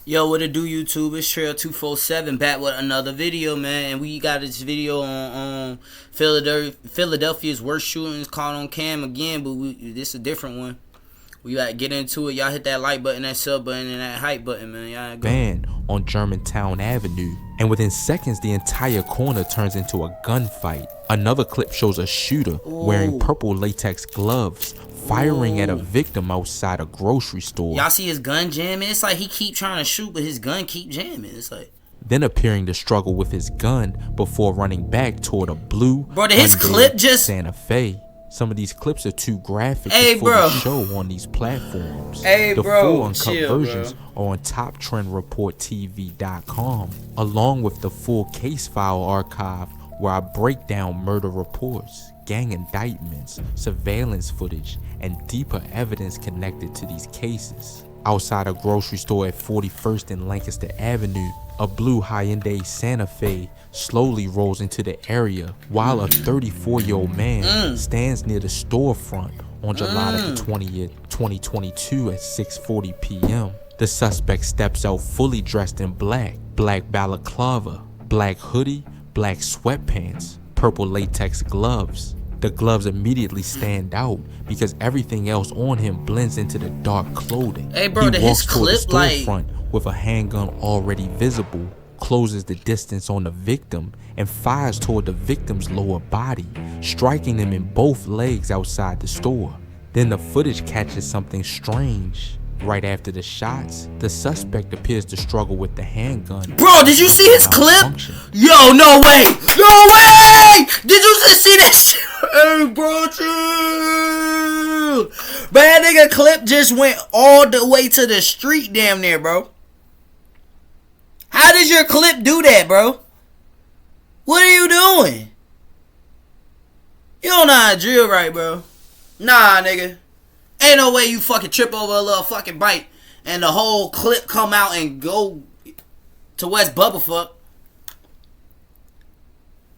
Yo, what it do, YouTube? It's Trail 247 back with another video, man. And we got this video on Philadelphia's worst shootings caught on cam again, but this is a different one. We gotta get into it. Y'all hit that like button, that sub button, and that hype button, man. Y'all go. Van on Germantown Avenue, and within seconds, the entire corner turns into a gunfight. Another clip shows a shooter wearing purple latex gloves firing at a victim outside a grocery store. Y'all see his gun jamming? It's like he keep trying to shoot, but his gun keep jamming. It's like then appearing to struggle with his gun before running back toward a blue his clip just Santa Fe. Some of these clips are too graphic to show on these platforms. The full uncut versions are on TopTrendReportTV.com, along with the full case file archive where I break down murder reports, gang indictments, surveillance footage, and deeper evidence connected to these cases. Outside a grocery store at 41st and Lancaster Avenue, a blue Hyundai Santa Fe slowly rolls into the area while a 34-year-old man stands near the storefront on July the 20th, 2022 at 6:40 p.m. The suspect steps out fully dressed in black balaclava, black hoodie, black sweatpants, purple latex gloves. The gloves immediately stand out because everything else on him blends into the dark clothing. He walks toward the storefront with a handgun already visible, closes the distance on the victim, and fires toward the victim's lower body, striking him in both legs outside the store. Then the footage catches something strange. Right after the shots, the suspect appears to struggle with the handgun. Bro, did you see his clip? Yo, no way! No way! Did you just see that shit? Hey, bro, chill. That nigga clip just went all the way to the street damn near, bro. How does your clip do that, bro? What are you doing? You don't know how to drill right, bro. Nah, nigga. Ain't no way you fucking trip over a little fucking bite and the whole clip come out and go to West Bubblefuck.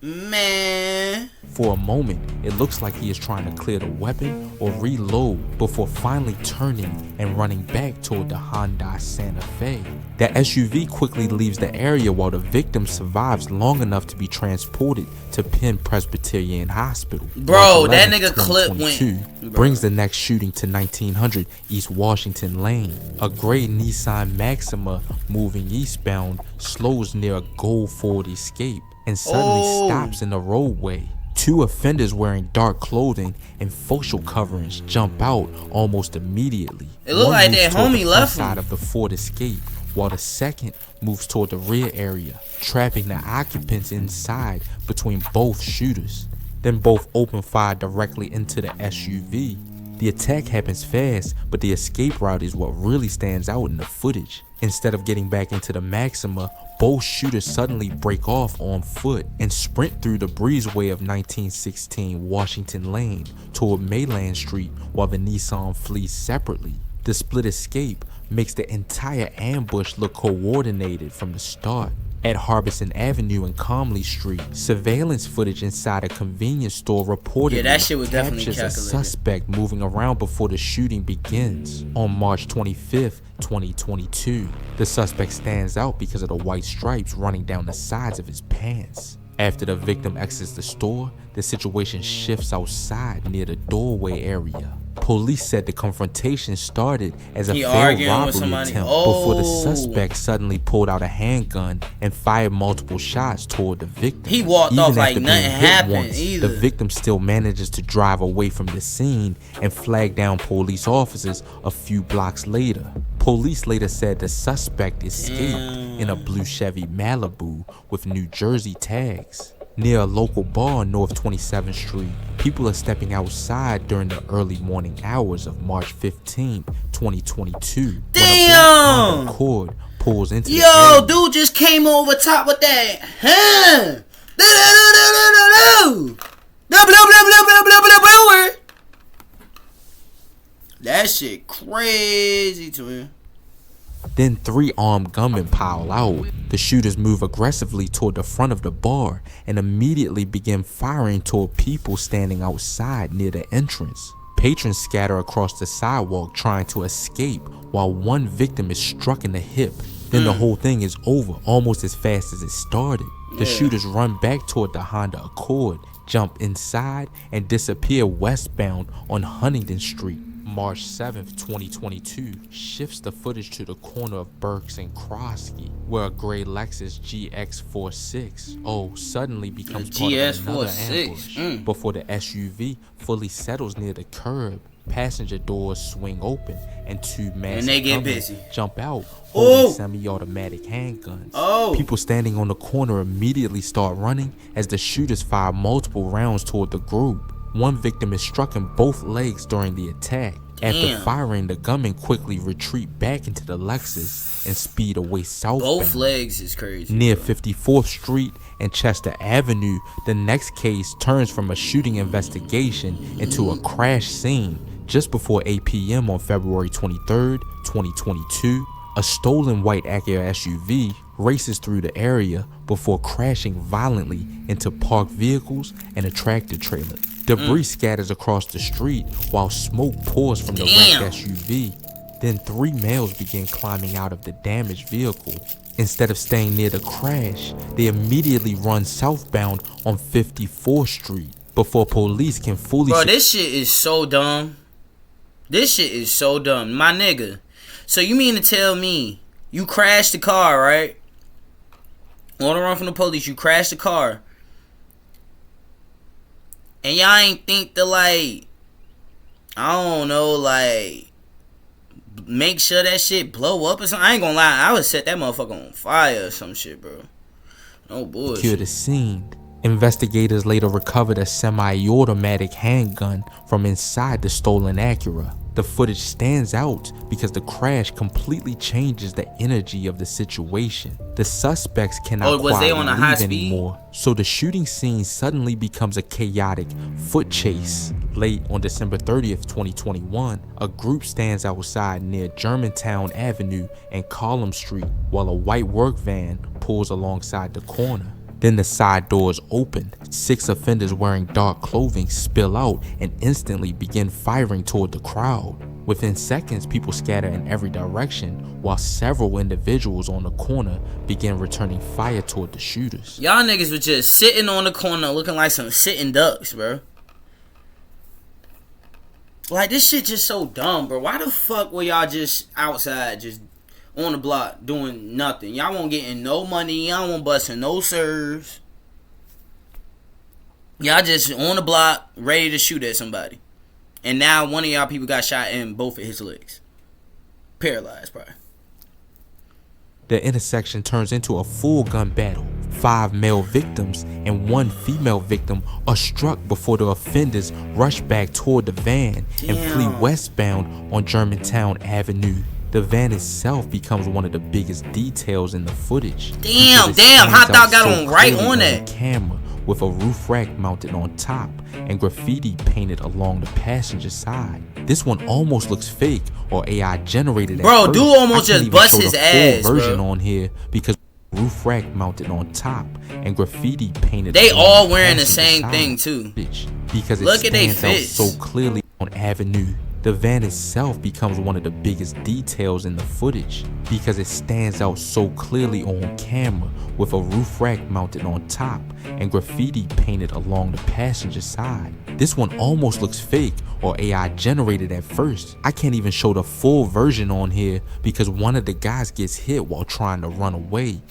Man. For a moment, it looks like he is trying to clear the weapon or reload before finally turning and running back toward the Hyundai Santa Fe. The SUV quickly leaves the area while the victim survives long enough to be transported to Penn Presbyterian Hospital. Bro, that nigga clip went. Brings the next shooting to 1900 East Washington Lane. A gray Nissan Maxima moving eastbound slows near a gold Ford Escape and suddenly stops in the roadway. Two offenders wearing dark clothing and facial coverings jump out almost immediately. It looked like that homie left side of the Ford Escape, while the second moves toward the rear area, trapping the occupants inside between both shooters. Then both open fire directly into the SUV. The attack happens fast, but the escape route is what really stands out in the footage. Instead of getting back into the Maxima, both shooters suddenly break off on foot and sprint through the breezeway of 1916 Washington Lane toward Mayland Street while the Nissan flees separately. The split escape makes the entire ambush look coordinated from the start. At Harbison Avenue and Comley Street, surveillance footage inside a convenience store reportedly captures a suspect moving around before the shooting begins. On March 25th, 2022, the suspect stands out because of the white stripes running down the sides of his pants. After the victim exits the store, the situation shifts outside near the doorway area. Police said the confrontation started as a failed robbery attempt before the suspect suddenly pulled out a handgun and fired multiple shots toward the victim. He walked off like nothing happened either. The victim still manages to drive away from the scene and flag down police officers a few blocks later. Police later said the suspect escaped in a blue Chevy Malibu with New Jersey tags. Near a local bar on North 27th Street, people are stepping outside during the early morning hours of March 15, 2022. Damn! When a black Accord pulls into the area. Dude just came over top with that. That shit crazy to him. Then three armed gunmen pile out. The shooters move aggressively toward the front of the bar and immediately begin firing toward people standing outside near the entrance. Patrons scatter across the sidewalk trying to escape while one victim is struck in the hip Then the whole thing is over almost as fast as it started. The shooters run back toward the Honda Accord, jump inside, and disappear westbound on Huntington Street. March 7th, 2022 shifts the footage to the corner of Berks and Krosky, where a gray Lexus GX46 suddenly becomes part of another ambush before the SUV fully settles near the curb. Passenger doors swing open and two masked gunmen jump out holding semi-automatic handguns. People standing on the corner immediately start running as the shooters fire multiple rounds toward the group. One victim is struck in both legs during the attack. After firing, the gunmen quickly retreat back into the Lexus and speed away southbound. Both legs is crazy. Near 54th Street and Chester Avenue, the next case turns from a shooting investigation into a crash scene. Just before 8 p.m. on February 23rd, 2022, a stolen white Acura SUV races through the area before crashing violently into parked vehicles and a tractor trailer. Debris scatters across the street while smoke pours from the wrecked SUV. Then three males begin climbing out of the damaged vehicle. Instead of staying near the crash, they immediately run southbound on 54th Street before police can fully... Bro, this shit is so dumb. This shit is so dumb. My nigga. So you mean to tell me you crashed the car, right? On the run from the police, you crashed the car. And y'all ain't think to, like, I don't know, like, make sure that shit blow up or something? I ain't gonna lie, I would set that motherfucker on fire or some shit, bro. No bullshit. Secure the scene. Investigators later recovered a semi-automatic handgun from inside the stolen Acura. The footage stands out because the crash completely changes the energy of the situation. The suspects cannot quietly leave anymore, so the shooting scene suddenly becomes a chaotic foot chase. Late on December 30th, 2021, a group stands outside near Germantown Avenue and Column Street while a white work van pulls alongside the corner. Then the side doors open. 6 offenders wearing dark clothing spill out and instantly begin firing toward the crowd. Within seconds, people scatter in every direction while several individuals on the corner begin returning fire toward the shooters. Y'all niggas was just sitting on the corner looking like some sitting ducks, bro. Like, this shit just so dumb, bro. Why the fuck were y'all just outside, just on the block doing nothing? Y'all won't getting no money. Y'all won't busting no serves. Y'all just on the block ready to shoot at somebody. And now one of y'all people got shot in both of his legs. Paralyzed, probably. The intersection turns into a full gun battle. 5 male victims and 1 female victim are struck before the offenders rush back toward the van and flee westbound on Germantown Avenue. The van itself becomes one of the biggest details in the footage. Damn, Hot Dog got on right on that camera with a roof rack mounted on top and graffiti painted along the passenger side. This one almost looks fake or AI generated. Bro, dude almost just bust his ass, version bro. On here because roof rack mounted on top and graffiti painted. They all wearing the same thing too. Because it stands out so clearly on Avenue. The van itself becomes one of the biggest details in the footage because it stands out so clearly on camera with a roof rack mounted on top and graffiti painted along the passenger side. This one almost looks fake or AI generated at first. I can't even show the full version on here because one of the guys gets hit while trying to run away.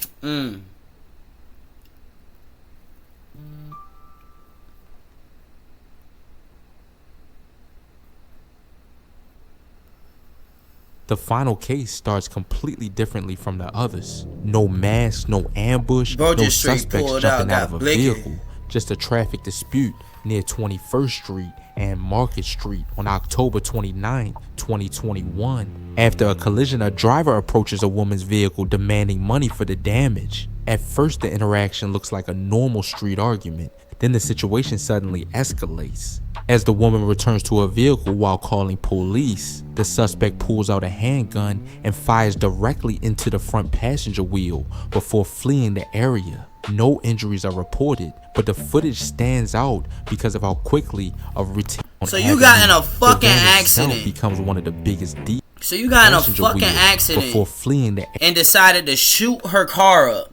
The final case starts completely differently from the others. No mask, no ambush, no suspects jumping out of a vehicle. Just a traffic dispute near 21st Street and Market Street on October 29, 2021. After a collision, a driver approaches a woman's vehicle demanding money for the damage. At first, the interaction looks like a normal street argument. Then the situation suddenly escalates. As the woman returns to her vehicle while calling police, the suspect pulls out a handgun and fires directly into the front passenger wheel before fleeing the area. No injuries are reported, but the footage stands out because of how quickly a routine. So you got in a fucking accident. Becomes one of the biggest So you got in a passenger fucking wheel accident before fleeing the and decided to shoot her car up.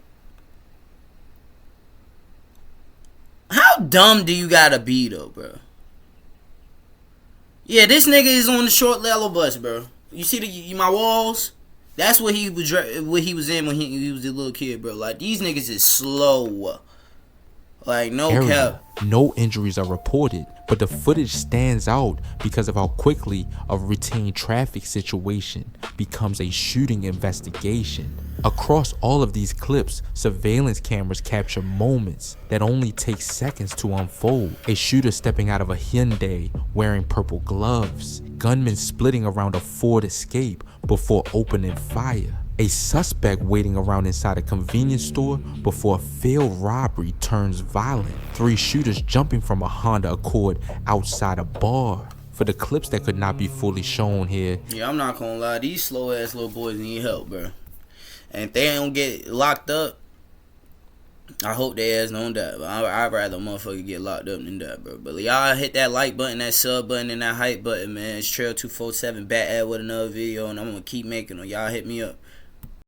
How dumb do you gotta be though, bro? Yeah, this nigga is on the short yellow bus, bro. You see my walls? That's what he was in when he was a little kid, bro. Like, these niggas is slow. Like, no area. cap. No injuries are reported, but the footage stands out because of how quickly a routine traffic situation becomes a shooting investigation. Across all of these clips, surveillance cameras capture moments that only take seconds to unfold. A shooter stepping out of a Hyundai wearing purple gloves. Gunmen splitting around a Ford Escape before opening fire. A suspect waiting around inside a convenience store before a failed robbery turns violent. 3 shooters jumping from a Honda Accord outside a bar. For the clips that could not be fully shown here. Yeah, I'm not gonna lie. These slow ass little boys need help, bro. And if they don't get locked up, I hope they ass don't die. But I'd rather a motherfucker get locked up than that, bro. But y'all hit that like button, that sub button, and that hype button, man. It's Trail247 back at with another video, and I'm gonna keep making them. Y'all hit me up.